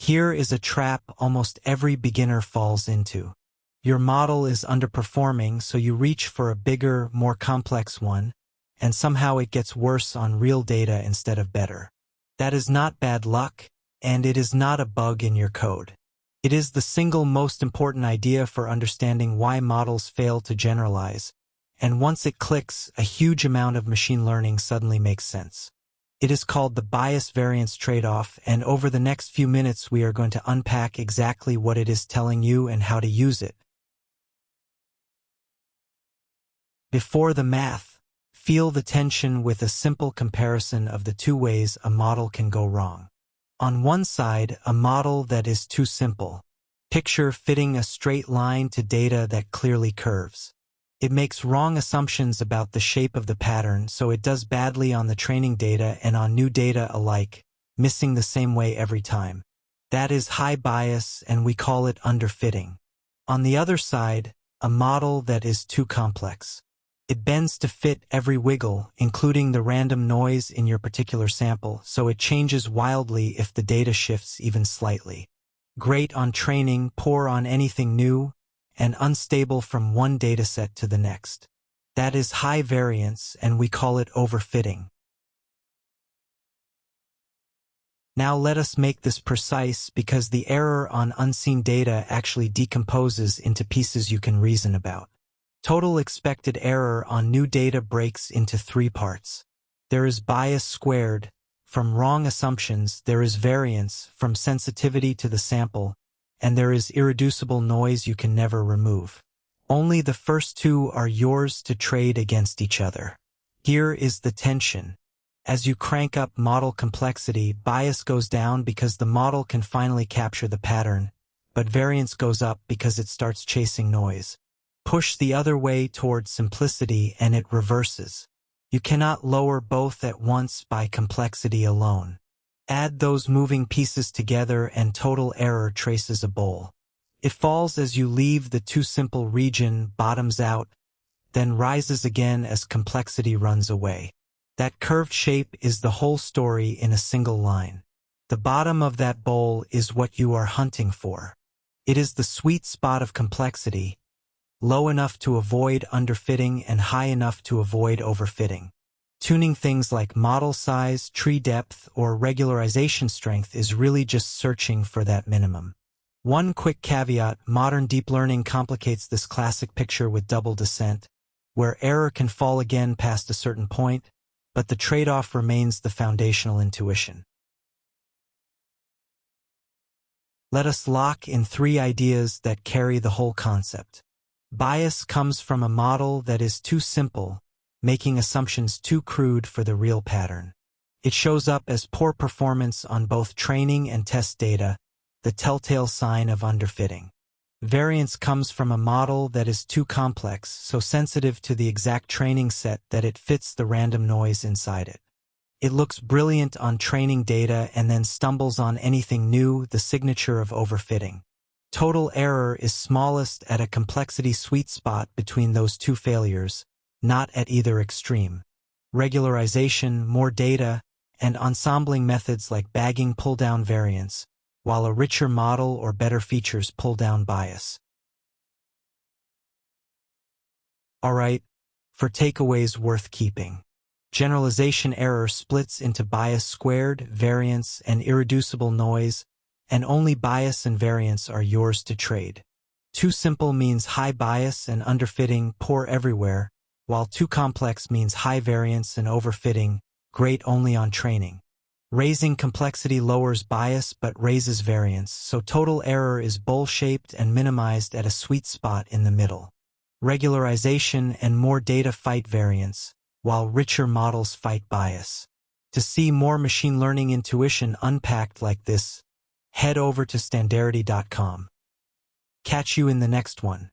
Here is a trap almost every beginner falls into. Your model is underperforming, so you reach for a bigger, more complex one, and somehow it gets worse on real data instead of better. That is not bad luck, and it is not a bug in your code. It is the single most important idea for understanding why models fail to generalize, and once it clicks, a huge amount of machine learning suddenly makes sense. It is called the Bias-Variance Tradeoff, and over the next few minutes we are going to unpack exactly what it is telling you and how to use it. Before the math, feel the tension with a simple comparison of the two ways a model can go wrong. On one side, a model that is too simple. Picture fitting a straight line to data that clearly curves. It makes wrong assumptions about the shape of the pattern, so it does badly on the training data and on new data alike, missing the same way every time. That is high bias, and we call it underfitting. On the other side, a model that is too complex. It bends to fit every wiggle, including the random noise in your particular sample, so it changes wildly if the data shifts even slightly. Great on training, poor on anything new, and unstable from one dataset to the next. That is high variance, and we call it overfitting. Now let us make this precise, because the error on unseen data actually decomposes into pieces you can reason about. Total expected error on new data breaks into three parts. There is bias squared. From wrong assumptions, there is variance from sensitivity to the sample, and there is irreducible noise you can never remove. Only the first two are yours to trade against each other. Here is the tension. As you crank up model complexity, bias goes down because the model can finally capture the pattern, but variance goes up because it starts chasing noise. Push the other way towards simplicity and it reverses. You cannot lower both at once by complexity alone. Add those moving pieces together and total error traces a bowl. It falls as you leave the too simple region, bottoms out, then rises again as complexity runs away. That curved shape is the whole story in a single line. The bottom of that bowl is what you are hunting for. It is the sweet spot of complexity, low enough to avoid underfitting and high enough to avoid overfitting. Tuning things like model size, tree depth, or regularization strength is really just searching for that minimum. One quick caveat: modern deep learning complicates this classic picture with double descent, where error can fall again past a certain point, but the trade-off remains the foundational intuition. Let us lock in three ideas that carry the whole concept. Bias comes from a model that is too simple, making assumptions too crude for the real pattern. It shows up as poor performance on both training and test data, the telltale sign of underfitting. Variance comes from a model that is too complex, so sensitive to the exact training set that it fits the random noise inside it. It looks brilliant on training data and then stumbles on anything new, the signature of overfitting. Total error is smallest at a complexity sweet spot between those two failures, not at either extreme. Regularization, more data, and ensembling methods like bagging pull down variance, while a richer model or better features pull down bias. Alright, for takeaways worth keeping. Generalization error splits into bias squared, variance, and irreducible noise, and only bias and variance are yours to trade. Too simple means high bias and underfitting, poor everywhere, while too complex means high variance and overfitting, great only on training. Raising complexity lowers bias but raises variance, so total error is bowl-shaped and minimized at a sweet spot in the middle. Regularization and more data fight variance, while richer models fight bias. To see more machine learning intuition unpacked like this, head over to standarity.com. Catch you in the next one.